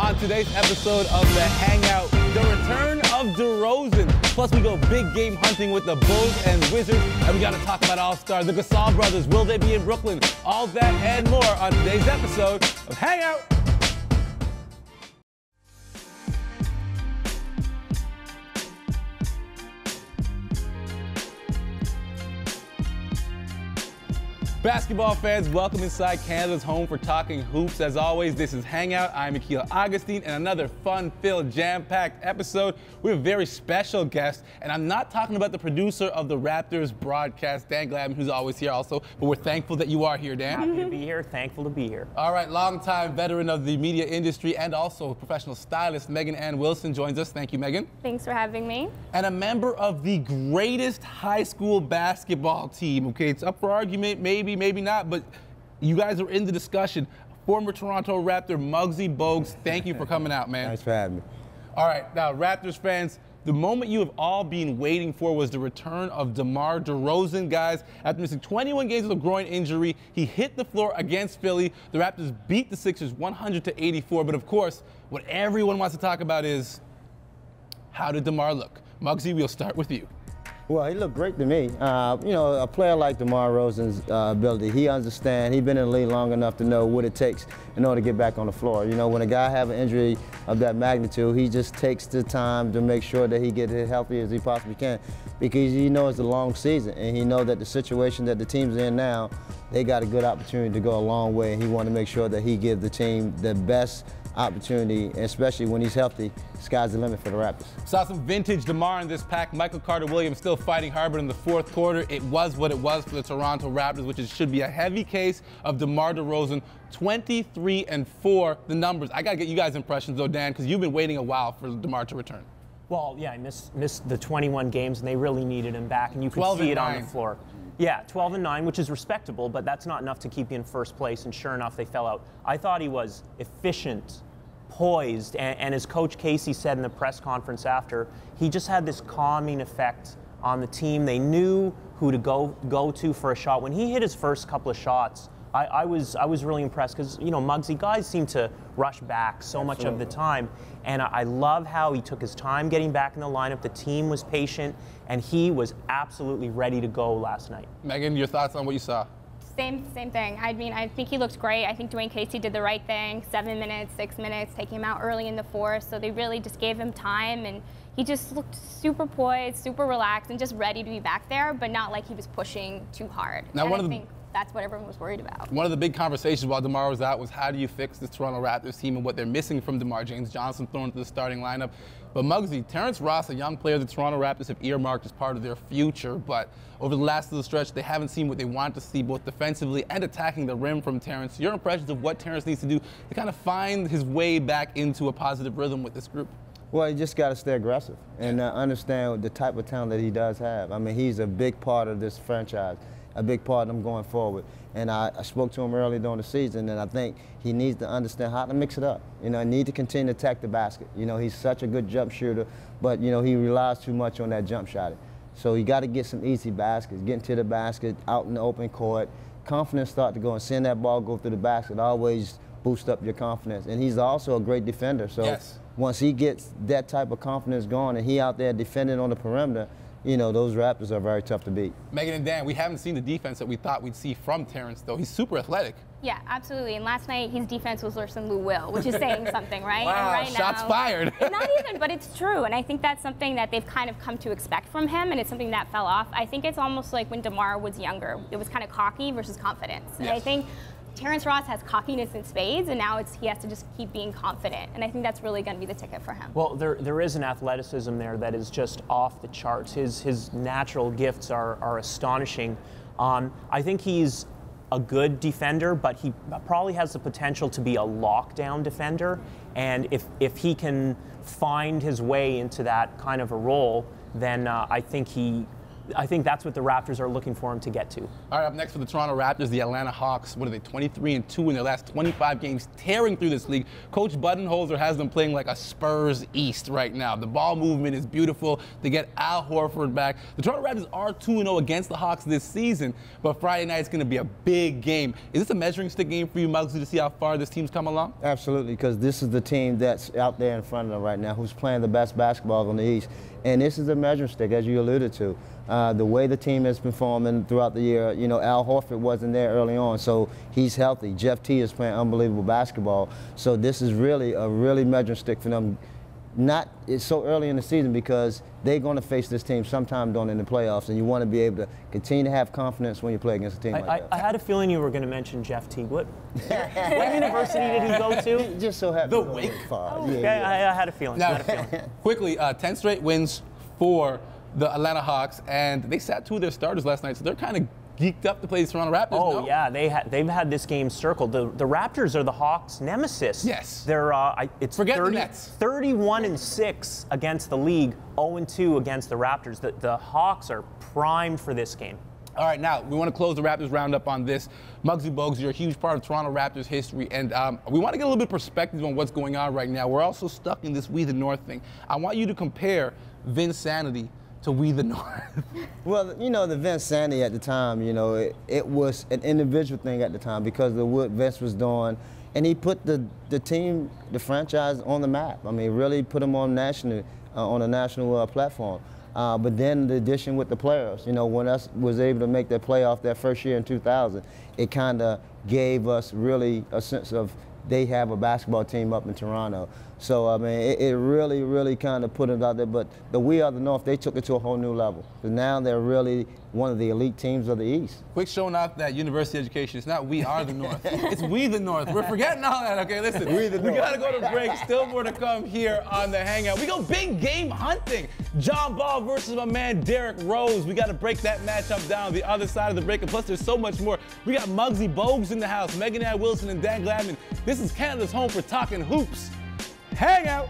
on today's episode of the Hangout, the return of DeRozan. Plus, we go big game hunting with the Bulls and Wizards, and we got to talk about All-Star, the Gasol brothers. Will they be in Brooklyn? All that and more on today's episode of Hangout. Basketball fans, welcome inside Canada's home for talking hoops. As always, this is Hangout. I'm Akil Augustine, and another fun-filled, jam-packed episode. We have a very special guest, and I'm not talking about the producer of the Raptors broadcast, Dan Glavin, who's always here also, but we're thankful that you are here, Dan. Happy to be here, thankful to be here. All right, longtime veteran of the media industry and also professional stylist, Megan Ann Wilson joins us. Thank you, Megan. Thanks for having me. And a member of the greatest high school basketball team. Okay, it's up for argument, maybe not, but you guys are in the discussion. Former Toronto Raptor Muggsy Bogues, thank you for coming out, man. Thanks for having me. All right, now Raptors fans, the moment you have all been waiting for was the return of DeMar DeRozan, guys. After missing 21 games with a groin injury, he hit the floor against Philly. The Raptors beat the Sixers 100-84, but of course, what everyone wants to talk about is, how did DeMar look? Muggsy, we'll start with you. Well, he looked great to me. You know, a player like DeMar DeRozan's ability, he understands, he's been in the league long enough to know what it takes in order to get back on the floor. You know, when a guy have an injury of that magnitude, he just takes the time to make sure that he gets as healthy as he possibly can, because he knows it's a long season, and he knows that the situation that the team's in now, they got a good opportunity to go a long way, and he want to make sure that he gives the team the best opportunity, especially when he's healthy. Sky's the limit for the Raptors. Saw some vintage DeMar in this pack. Michael Carter-Williams still fighting hard, but in the fourth quarter, it was what it was for the Toronto Raptors, which should be a heavy case of DeMar DeRozan. 23-4, the numbers. I got to get you guys' impressions, though, Dan, because you've been waiting a while for DeMar to return. Well, yeah, I missed the 21 games, and they really needed him back, and you could see it on the floor. Yeah, 12-9, which is respectable, but that's not enough to keep you in first place, and sure enough, they fell out. I thought he was efficient, poised, and as Coach Casey said in the press conference after, he just had this calming effect on the team. They knew who to go to for a shot. When he hit his first couple of shots, I was really impressed, because, you know, Muggsy, guys seem to rush back so much of the time, and I love how he took his time getting back in the lineup. The team was patient, and he was absolutely ready to go last night. Megan, your thoughts on what you saw? Same thing. I mean, I think he looked great. I think Dwayne Casey did the right thing. 7 minutes, 6 minutes, taking him out early in the fourth. So they really just gave him time, and he just looked super poised, super relaxed, and just ready to be back there, but not like he was pushing too hard. Now, and I think that's what everyone was worried about. One of the big conversations while DeMar was out was, how do you fix this Toronto Raptors team and what they're missing from DeMar? James Johnson thrown into the starting lineup. But Muggsy, Terrence Ross, a young player the Toronto Raptors have earmarked as part of their future, but over the last little stretch, they haven't seen what they want to see, both defensively and attacking the rim from Terrence. Your impressions of what Terrence needs to do to kind of find his way back into a positive rhythm with this group? Well, he just got to stay aggressive and understand the type of talent that he does have. I mean, he's a big part of this franchise, a big part of them going forward. And I spoke to him early during the season, and I think he needs to understand how to mix it up. You know, need to continue to attack the basket. You know, he's such a good jump shooter, but, you know, he relies too much on that jump shot. So he got to get some easy baskets, get into the basket, out in the open court. Confidence start to go, and seeing that ball go through the basket always boost up your confidence. And he's also a great defender. So once he gets that type of confidence going and he out there defending on the perimeter, you know, those Raptors are very tough to beat. Megan and Dan, we haven't seen the defense that we thought we'd see from Terrence, though. He's super athletic. Yeah, absolutely. And last night, his defense was worse than Lou Will, which is saying something, right? Wow, and right shots now, fired. Not even, but it's true. And I think that's something that they've kind of come to expect from him, and it's something that fell off. I think it's almost like when DeMar was younger. It was kind of cocky versus confidence. And I think Terrence Ross has cockiness in spades, and now he has to just keep being confident. And I think that's really going to be the ticket for him. Well, there is an athleticism there that is just off the charts. His natural gifts are astonishing. I think he's a good defender, but he probably has the potential to be a lockdown defender. And if he can find his way into that kind of a role, then I think he I think that's what the Raptors are looking for him to get to. All right, up next for the Toronto Raptors, the Atlanta Hawks. What are they, 23-2 in their last 25 games, tearing through this league. Coach Budenholzer has them playing like a Spurs East right now. The ball movement is beautiful. They get Al Horford back. The Toronto Raptors are 2-0 against the Hawks this season, but Friday night is going to be a big game. Is this a measuring stick game for you, Muggsy, to see how far this team's come along? Absolutely, because this is the team that's out there in front of them right now, who's playing the best basketball on the East. And this is a measuring stick, as you alluded to. The way the team has been performing throughout the year, you know, Al Horford wasn't there early on, so he's healthy. Jeff T is playing unbelievable basketball. So this is really a measuring stick for them. It's so early in the season because they're going to face this team sometime during in the playoffs, and you want to be able to continue to have confidence when you play against a team like that. I had a feeling you were going to mention Jeff T. What university did he go to? He just so happened The to Wake. Okay, I had a feeling. Now, quickly, 10 straight wins for the Atlanta Hawks, and they sat 2 of their starters last night, so they're kind of geeked up to play the Toronto Raptors. Oh, no? yeah, they've had this game circled. The Raptors are the Hawks' nemesis. Yes. They're it's Forget the Nets. 31-6 against the league, 0-2 against the Raptors. The Hawks are primed for this game. All right, now, we want to close the Raptors roundup on this. Muggsy Bogues, you're a huge part of Toronto Raptors history, and we want to get a little bit of perspective on what's going on right now. We're also stuck in this We the North thing. I want you to compare Vinsanity to We the North. Well, you know, the Vinsanity at the time, you know, it was an individual thing at the time because of what Vince was doing, and he put the team, the franchise on the map. I mean, really put them on a national platform. But then the addition with the players, you know, when us was able to make that playoff that first year in 2000, it kind of gave us really a sense of they have a basketball team up in Toronto. So, I mean, it really kind of put it out there. But the We Are the North, they took it to a whole new level. Because now they're really one of the elite teams of the East. Quick showing off that university education. It's not We Are the North. It's We the North. We're forgetting all that, okay? Listen, we got to go to break. Still more to come here on The Hangout. We go big game hunting. John Ball versus my man Derrick Rose. We got to break that matchup down the other side of the break. And plus, there's so much more. We got Muggsy Bogues in the house, Megan Ann Wilson and Dan Gladman. This is Canada's home for talking hoops. Hangout.